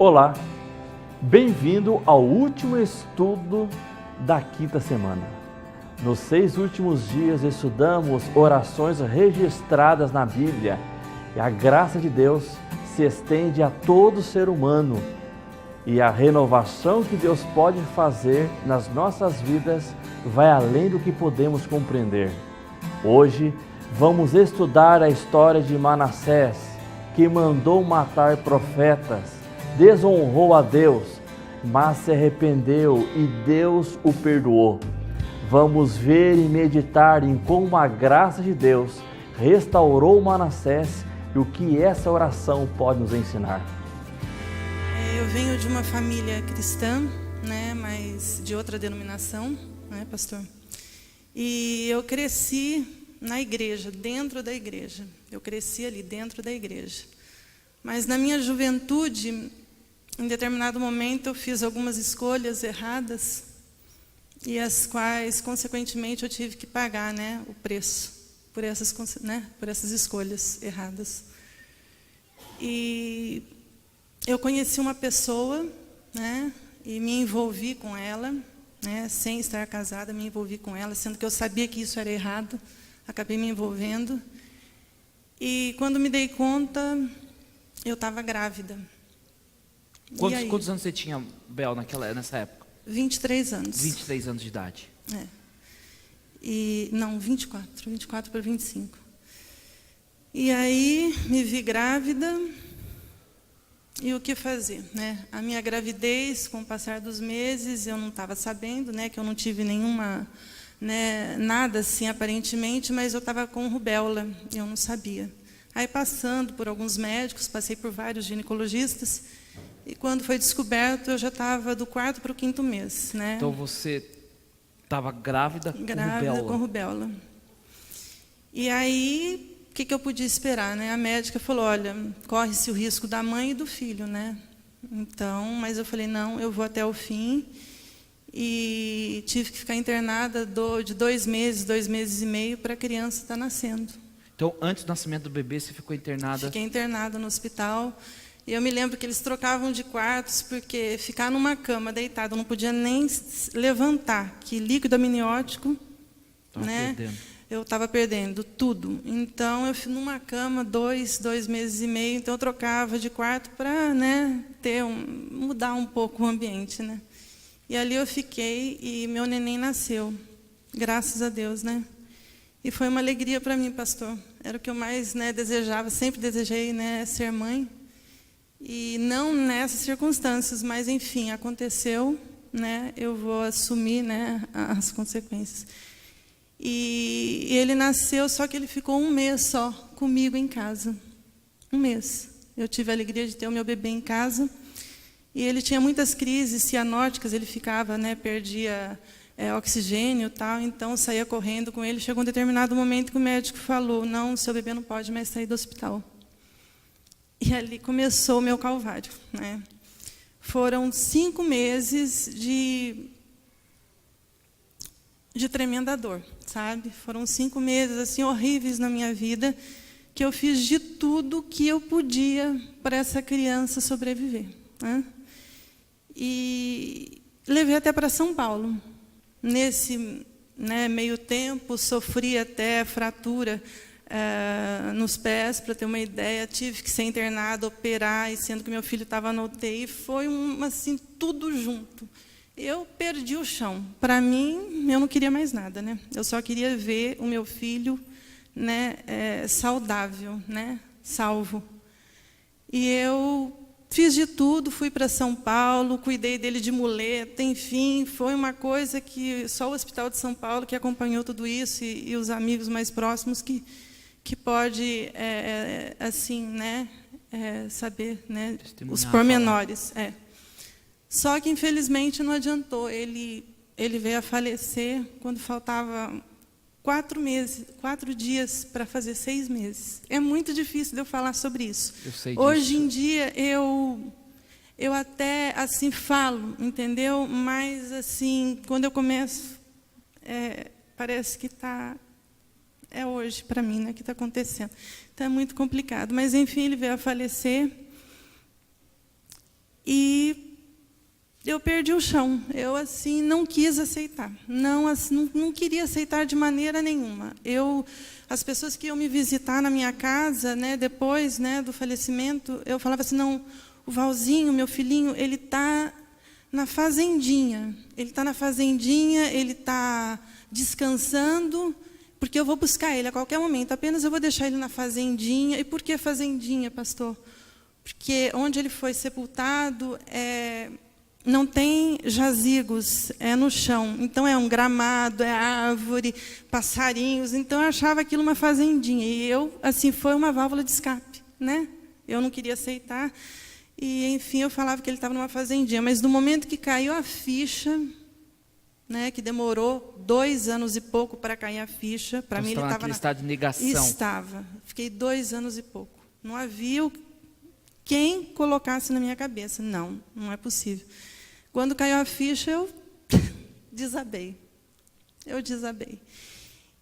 Olá, bem-vindo ao último estudo da quinta semana. Nos 6 últimos dias estudamos orações registradas na Bíblia e a graça de Deus se estende a todo ser humano e a renovação que Deus pode fazer nas nossas vidas vai além do que podemos compreender. Hoje vamos estudar a história de Manassés, que mandou matar profetas, desonrou a Deus, mas se arrependeu e Deus o perdoou. Vamos ver e meditar em como a graça de Deus restaurou Manassés e o que essa oração pode nos ensinar. Eu venho de uma família cristã, mas de outra denominação, pastor? E eu cresci na igreja, dentro da igreja. Eu cresci ali dentro da igreja. Mas na minha juventude, em determinado momento, eu fiz algumas escolhas erradas e as quais, consequentemente, eu tive que pagar, o preço por essas escolhas erradas. E eu conheci uma pessoa, e me envolvi com ela, sem estar casada, me envolvi com ela, sendo que eu sabia que isso era errado, acabei me envolvendo. E quando me dei conta, eu estava grávida. Quantos anos você tinha, Bel, nessa época? 23 anos. 23 anos de idade. Não, 24 para 25. E aí, me vi grávida, e o que fazer? A minha gravidez, com o passar dos meses, eu não estava sabendo, que eu não tive nenhuma, nada assim, aparentemente, mas eu estava com rubéola, eu não sabia. Aí, passando por alguns médicos, passei por vários ginecologistas, e quando foi descoberto, eu já estava do 4º para o 5º mês. Então, você estava grávida com rubéola? Grávida com rubéola. E aí, o que eu podia esperar? A médica falou, olha, corre-se o risco da mãe e do filho. Então, mas eu falei, não, eu vou até o fim. E tive que ficar internada de 2 meses e meio, para a criança estar nascendo. Então, antes do nascimento do bebê, você ficou internada? Fiquei internada no hospital. E eu me lembro que eles trocavam de quartos, porque ficar numa cama deitada, eu não podia nem levantar, que líquido amniótico, eu estava perdendo tudo. Então, eu fui numa cama 2 meses e meio, então eu trocava de quarto para mudar um pouco o ambiente. E ali eu fiquei e meu neném nasceu, graças a Deus. E foi uma alegria para mim, pastor. Era o que eu mais desejava, sempre desejei ser mãe. E não nessas circunstâncias, mas, enfim, aconteceu, eu vou assumir as consequências. E ele nasceu, só que ele ficou 1 mês só comigo em casa. 1 mês. Eu tive a alegria de ter o meu bebê em casa. E ele tinha muitas crises cianóticas, ele ficava, perdia oxigênio e tal, então eu saía correndo com ele. Chegou um determinado momento que o médico falou, não, seu bebê não pode mais sair do hospital. E ali começou o meu calvário. Foram 5 meses de tremenda dor, sabe? Foram 5 meses assim, horríveis na minha vida, que eu fiz de tudo que eu podia para essa criança sobreviver. E levei até para São Paulo. Nesse meio tempo, sofri até fratura nos pés, para ter uma ideia, tive que ser internada, operar, e sendo que meu filho estava na UTI, foi assim, tudo junto. Eu perdi o chão. Para mim, eu não queria mais nada, Eu só queria ver o meu filho, saudável, salvo. E eu fiz de tudo, fui para São Paulo, cuidei dele de muleta, enfim, foi uma coisa que só o Hospital de São Paulo que acompanhou tudo isso e os amigos mais próximos que pode, saber, os pormenores. Só que, infelizmente, não adiantou. Ele veio a falecer quando faltava 4 dias para fazer 6 meses. É muito difícil de eu falar sobre isso. Eu sei disso. Hoje em dia, eu até assim falo, entendeu? Mas, assim, quando eu começo, parece que é hoje para mim, que está acontecendo. Então, é muito complicado. Mas, enfim, ele veio a falecer. E eu perdi o chão. Eu, assim, não quis aceitar. Não queria aceitar de maneira nenhuma. As pessoas que iam me visitar na minha casa, né, depois, né, do falecimento, eu falava assim, não, o Valzinho, meu filhinho, ele está na fazendinha. Ele está na fazendinha, ele está descansando, porque eu vou buscar ele a qualquer momento. Apenas eu vou deixar ele na fazendinha. E por que fazendinha, pastor? Porque onde ele foi sepultado não tem jazigos, é no chão. Então, é um gramado, é árvore, passarinhos. Então, eu achava aquilo uma fazendinha. E assim, foi uma válvula de escape, né? Eu não queria aceitar. E, enfim, eu falava que ele estava numa fazendinha. Mas, no momento que caiu a ficha, né, que demorou 2 anos e pouco para cair a ficha, para mim ele estava naquele estado de negação. Estava. Fiquei 2 anos e pouco. Não havia quem colocasse na minha cabeça. Não é possível. Quando caiu a ficha, eu desabei. Eu desabei.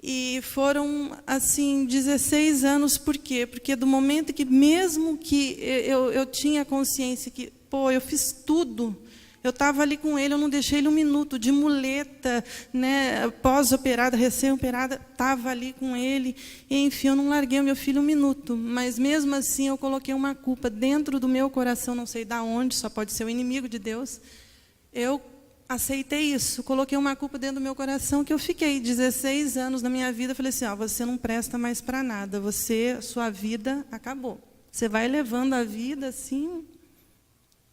E foram, assim, 16 anos. Por quê? Porque do momento que, mesmo que eu tinha consciência que, eu fiz tudo, eu estava ali com ele, eu não deixei ele um minuto, de muleta, né, pós-operada, recém-operada, estava ali com ele. E, enfim, eu não larguei o meu filho um minuto. Mas, mesmo assim, eu coloquei uma culpa dentro do meu coração, não sei de onde, só pode ser o inimigo de Deus. Eu aceitei isso, coloquei uma culpa dentro do meu coração, que eu fiquei 16 anos na minha vida. Falei assim, você não presta mais para nada, sua vida acabou. Você vai levando a vida assim,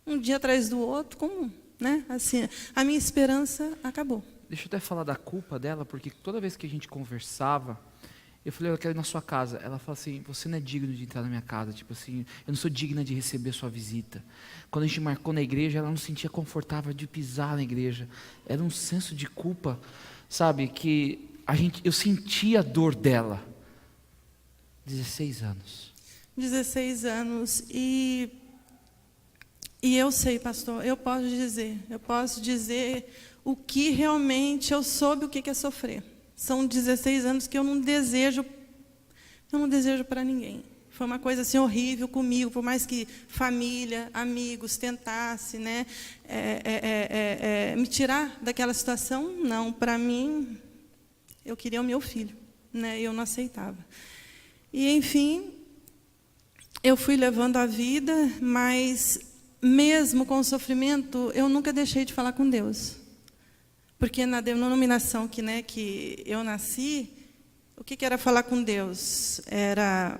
um dia atrás do outro, como, né? Assim, a minha esperança acabou. Deixa eu até falar da culpa dela, porque toda vez que a gente conversava, eu falei, eu quero ir na sua casa. Ela falou assim, você não é digno de entrar na minha casa. Tipo assim, eu não sou digna de receber a sua visita. Quando a gente marcou na igreja, ela não se sentia confortável de pisar na igreja. Era um senso de culpa, sabe? Que eu sentia a dor dela. 16 anos. 16 anos. E eu sei, pastor, eu posso dizer o que realmente eu soube o que é sofrer. São 16 anos que eu não desejo para ninguém. Foi uma coisa assim horrível comigo, por mais que família, amigos tentassem, né, me tirar daquela situação. Não, para mim, eu queria o meu filho, né, eu não aceitava. E, enfim, eu fui levando a vida, mas, mesmo com o sofrimento, eu nunca deixei de falar com Deus. Porque na denominação que eu nasci, o que era falar com Deus? Era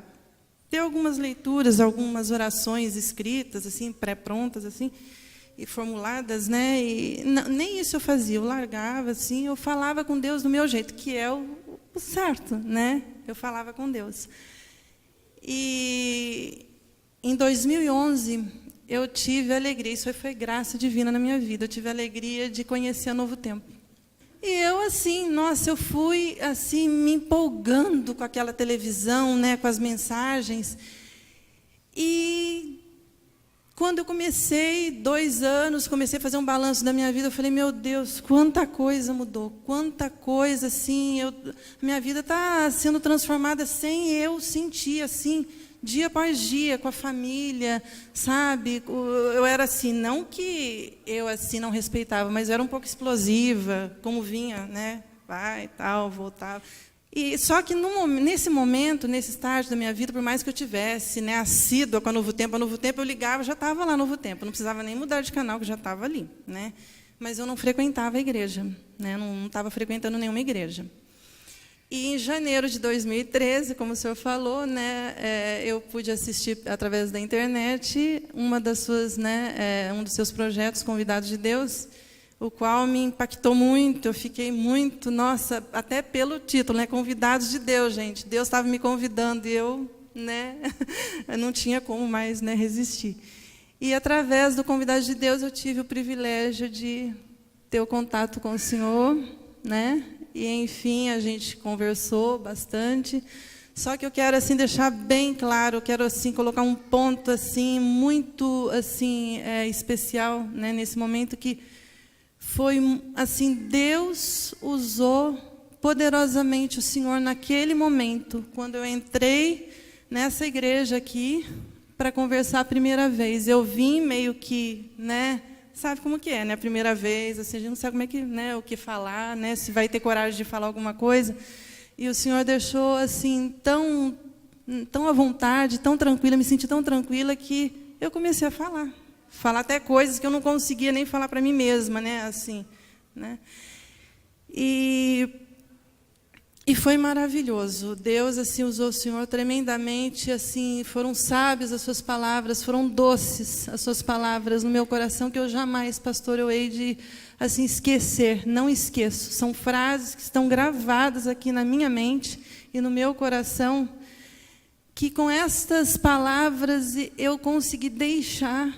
ter algumas leituras, algumas orações escritas, assim, pré-prontas, assim, e formuladas, né? E nem isso eu fazia, eu largava, assim, eu falava com Deus do meu jeito, que é o certo, né? Eu falava com Deus. E em 2011, eu tive a alegria, isso foi graça divina na minha vida, eu tive a alegria de conhecer a Novo Tempo. E eu, assim, nossa, eu fui, assim, me empolgando com aquela televisão, né, com as mensagens. E quando eu comecei, 2 anos, comecei a fazer um balanço da minha vida, eu falei, meu Deus, quanta coisa mudou, quanta coisa, assim, minha vida está sendo transformada sem eu sentir, assim, dia após dia, com a família, sabe? Eu era assim, não que eu assim não respeitava, mas eu era um pouco explosiva, como vinha, né? Vai, tal, voltava. E só que nesse momento, nesse estágio da minha vida, por mais que eu tivesse, né, assídua com a Novo Tempo eu ligava, já estava lá Novo Tempo, não precisava nem mudar de canal, que já estava ali, né? Mas eu não frequentava a igreja, né? Não estava frequentando nenhuma igreja. E em janeiro de 2013, como o senhor falou, né, eu pude assistir através da internet um dos seus projetos, Convidados de Deus, o qual me impactou muito. Eu fiquei muito, nossa, até pelo título, né, Convidados de Deus, gente. Deus estava me convidando e eu, né, eu não tinha como mais, né, resistir. E através do Convidados de Deus eu tive o privilégio de ter o contato com o senhor, né? E, enfim, a gente conversou bastante. Só que eu quero assim deixar bem claro, eu quero assim colocar um ponto assim muito assim especial, né, nesse momento, que foi assim, Deus usou poderosamente o Senhor naquele momento, quando eu entrei nessa igreja aqui, para conversar a primeira vez. Eu vim meio que, né, sabe como que é, né? A primeira vez, assim, a gente não sabe como é que, né, o que falar, né, se vai ter coragem de falar alguma coisa. E o Senhor deixou assim tão à vontade, tão tranquila, me senti tão tranquila que eu comecei a falar até coisas que eu não conseguia nem falar para mim mesma, né, assim, né? E foi maravilhoso. Deus assim usou o Senhor tremendamente, assim, foram sábias as suas palavras, foram doces as suas palavras no meu coração, que eu jamais, pastor, eu hei de assim esquecer, não esqueço. São frases que estão gravadas aqui na minha mente e no meu coração, que com estas palavras eu consegui deixar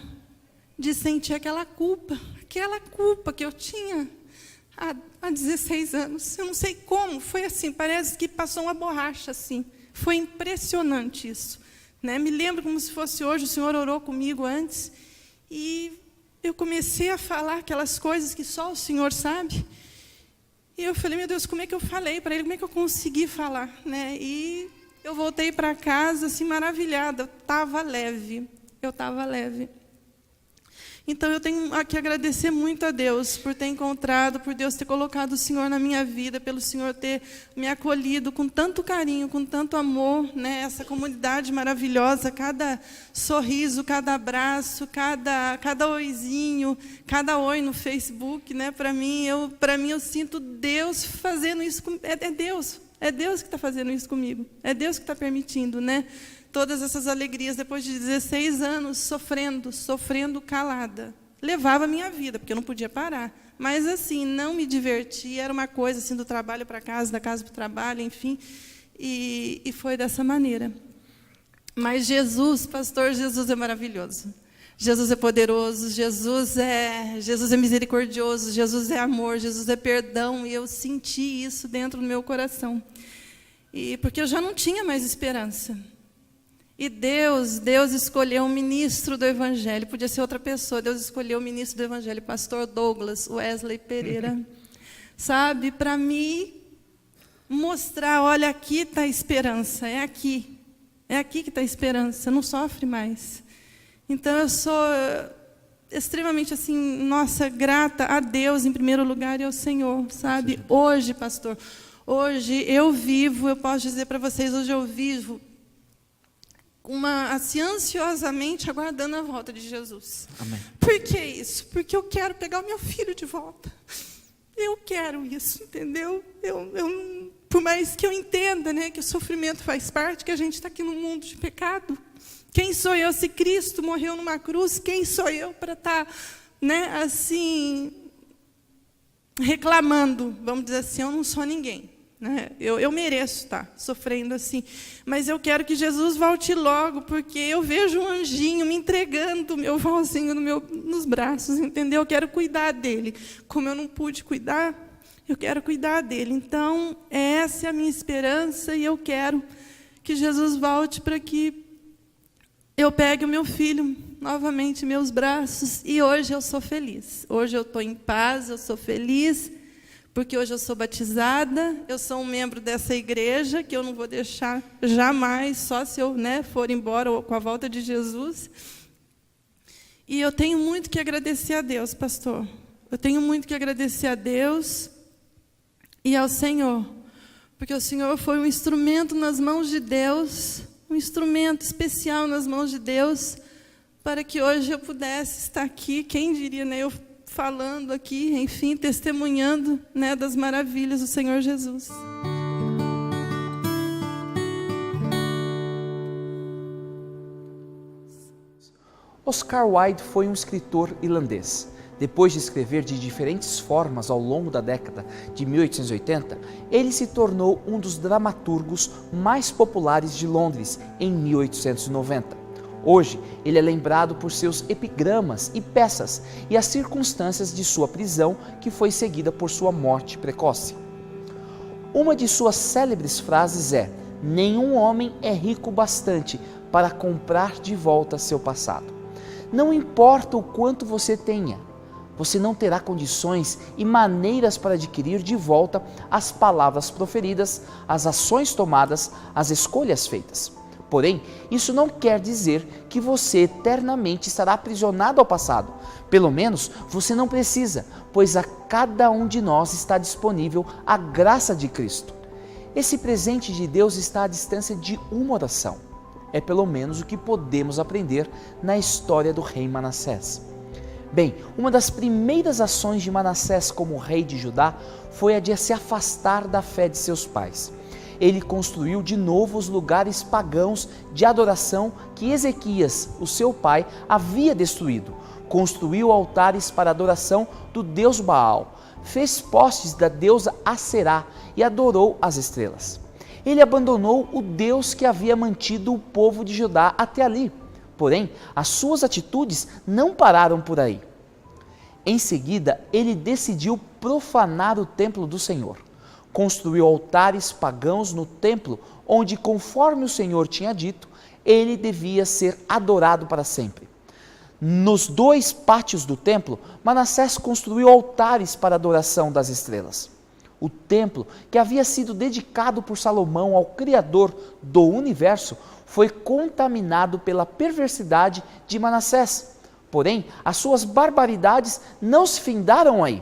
de sentir aquela culpa que eu tinha há 16 anos. Eu não sei como, foi assim, parece que passou uma borracha assim. Foi impressionante isso, né? Me lembro como se fosse hoje, o Senhor orou comigo antes e eu comecei a falar aquelas coisas que só o Senhor sabe. E eu falei, meu Deus, como é que eu falei para Ele? Como é que eu consegui falar, né? E eu voltei para casa assim maravilhada, eu estava leve. Então, eu tenho que agradecer muito a Deus por ter encontrado, por Deus ter colocado o Senhor na minha vida, pelo Senhor ter me acolhido com tanto carinho, com tanto amor, né? Essa comunidade maravilhosa, cada sorriso, cada abraço, cada oizinho, cada oi no Facebook, né? Para mim, eu sinto Deus fazendo isso comigo. É Deus que está fazendo isso comigo. É Deus que está permitindo, né? Todas essas alegrias, depois de 16 anos, sofrendo calada. Levava a minha vida, porque eu não podia parar. Mas, assim, não me divertia, era uma coisa assim, do trabalho para casa, da casa para o trabalho, enfim. E foi dessa maneira. Mas Jesus, pastor, Jesus é maravilhoso. Jesus é poderoso, Jesus é misericordioso, Jesus é amor, Jesus é perdão. E eu senti isso dentro do meu coração. Porque eu já não tinha mais esperança. E Deus escolheu um ministro do Evangelho, podia ser outra pessoa, Deus escolheu o ministro do Evangelho, pastor Douglas Wesley Pereira, sabe, para me mostrar, olha, aqui está a esperança, é aqui que está a esperança, não sofre mais. Então, eu sou extremamente, assim, nossa, grata a Deus, em primeiro lugar, e ao Senhor, sabe. Hoje, pastor, eu posso dizer para vocês, hoje eu vivo assim, ansiosamente aguardando a volta de Jesus. Amém. Por que isso? Porque eu quero pegar o meu filho de volta. Eu quero isso, entendeu? Por mais que eu entenda, né, que o sofrimento faz parte, que a gente está aqui no mundo de pecado. Quem sou eu? Se Cristo morreu numa cruz, quem sou eu para estar, né, assim, reclamando? Vamos dizer assim, eu não sou ninguém. Eu mereço estar sofrendo assim, mas eu quero que Jesus volte logo, porque eu vejo um anjinho me entregando o meu vozinho nos braços, entendeu? Eu quero cuidar dele. Como eu não pude cuidar, eu quero cuidar dele. Então, essa é a minha esperança e eu quero que Jesus volte para que eu pegue o meu filho novamente em meus braços. E hoje eu sou feliz. Hoje eu estou em paz, eu sou feliz. Porque hoje eu sou batizada, eu sou um membro dessa igreja, que eu não vou deixar jamais, só se eu, né, for embora com a volta de Jesus. E eu tenho muito que agradecer a Deus, pastor. Eu tenho muito que agradecer a Deus e ao Senhor. Porque o Senhor foi um instrumento nas mãos de Deus, um instrumento especial nas mãos de Deus, para que hoje eu pudesse estar aqui, quem diria, né, eu falando aqui, enfim, testemunhando, né, das maravilhas do Senhor Jesus. Oscar Wilde foi um escritor irlandês. Depois de escrever de diferentes formas ao longo da década de 1880, ele se tornou um dos dramaturgos mais populares de Londres em 1890. Hoje, ele é lembrado por seus epigramas e peças e as circunstâncias de sua prisão, que foi seguida por sua morte precoce. Uma de suas célebres frases é: "Nenhum homem é rico bastante para comprar de volta seu passado." Não importa o quanto você tenha, você não terá condições e maneiras para adquirir de volta as palavras proferidas, as ações tomadas, as escolhas feitas. Porém, isso não quer dizer que você eternamente estará aprisionado ao passado. Pelo menos, você não precisa, pois a cada um de nós está disponível a graça de Cristo. Esse presente de Deus está à distância de uma oração. É pelo menos o que podemos aprender na história do rei Manassés. Bem, uma das primeiras ações de Manassés como rei de Judá foi a de se afastar da fé de seus pais. Ele construiu de novo os lugares pagãos de adoração que Ezequias, o seu pai, havia destruído. Construiu altares para adoração do deus Baal, fez postes da deusa Aserá e adorou as estrelas. Ele abandonou o Deus que havia mantido o povo de Judá até ali. Porém, as suas atitudes não pararam por aí. Em seguida, ele decidiu profanar o templo do Senhor. Construiu altares pagãos no templo, onde, conforme o Senhor tinha dito, ele devia ser adorado para sempre. Nos 2 pátios do templo, Manassés construiu altares para a adoração das estrelas. O templo, que havia sido dedicado por Salomão ao Criador do universo, foi contaminado pela perversidade de Manassés. Porém, as suas barbaridades não se findaram aí.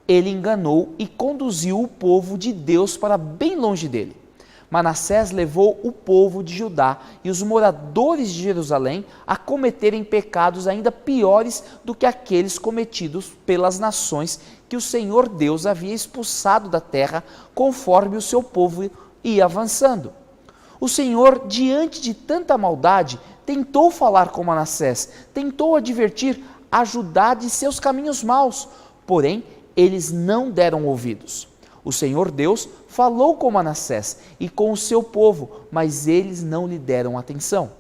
Ele enganou e conduziu o povo de Deus para bem longe dele. Manassés levou o povo de Judá e os moradores de Jerusalém a cometerem pecados ainda piores do que aqueles cometidos pelas nações que o Senhor Deus havia expulsado da terra conforme o seu povo ia avançando. O Senhor, diante de tanta maldade, tentou falar com Manassés, tentou advertir a Judá de seus caminhos maus, porém eles não deram ouvidos. O Senhor Deus falou com Manassés e com o seu povo, mas eles não lhe deram atenção.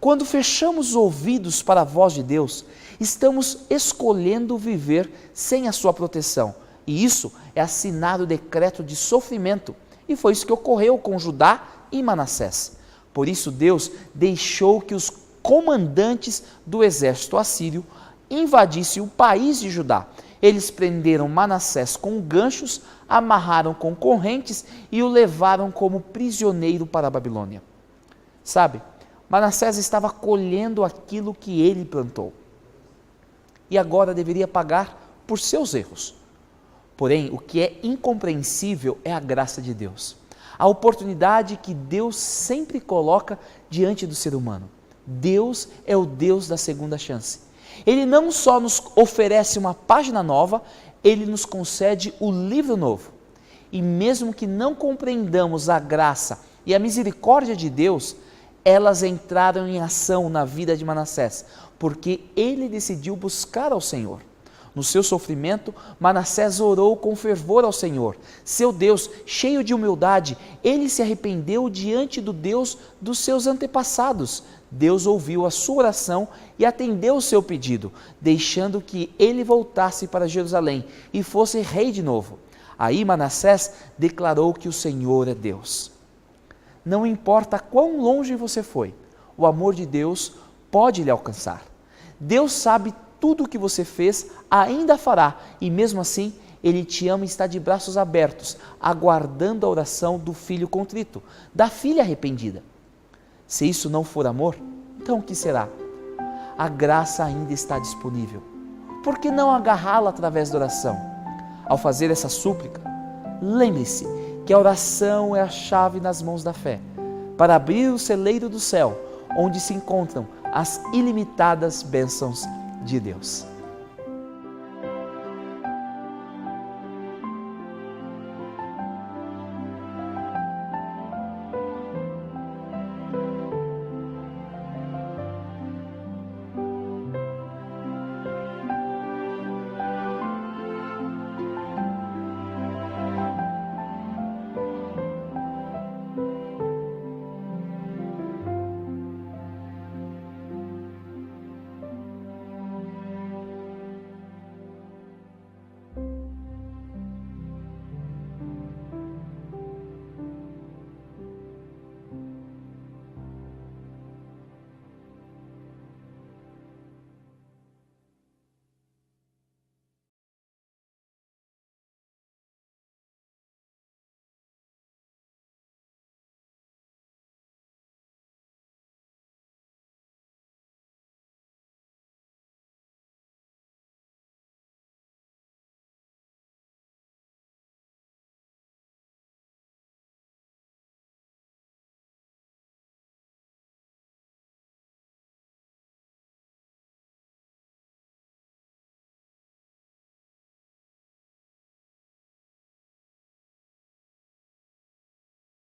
Quando fechamos os ouvidos para a voz de Deus, estamos escolhendo viver sem a sua proteção, e isso é assinar o decreto de sofrimento, e foi isso que ocorreu com Judá e Manassés. Por isso Deus deixou que os comandantes do exército assírio invadissem o país de Judá. Eles prenderam Manassés com ganchos, amarraram com correntes e o levaram como prisioneiro para a Babilônia. Sabe, Manassés estava colhendo aquilo que ele plantou. E agora deveria pagar por seus erros. Porém, o que é incompreensível é a graça de Deus. A oportunidade que Deus sempre coloca diante do ser humano. Deus é o Deus da segunda chance. Ele não só nos oferece uma página nova, ele nos concede o livro novo. E mesmo que não compreendamos a graça e a misericórdia de Deus, elas entraram em ação na vida de Manassés, porque ele decidiu buscar ao Senhor. No seu sofrimento, Manassés orou com fervor ao Senhor. Seu Deus, cheio de humildade, ele se arrependeu diante do Deus dos seus antepassados. Deus ouviu a sua oração e atendeu o seu pedido, deixando que ele voltasse para Jerusalém e fosse rei de novo. Aí Manassés declarou que o Senhor é Deus. Não importa quão longe você foi, o amor de Deus pode lhe alcançar. Deus sabe tudo o que você fez, ainda fará, e mesmo assim, Ele te ama e está de braços abertos, aguardando a oração do filho contrito, da filha arrependida. Se isso não for amor, então o que será? A graça ainda está disponível. Por que não agarrá-la através da oração? Ao fazer essa súplica, lembre-se que a oração é a chave nas mãos da fé, para abrir o celeiro do céu, onde se encontram as ilimitadas bênçãos de Deus.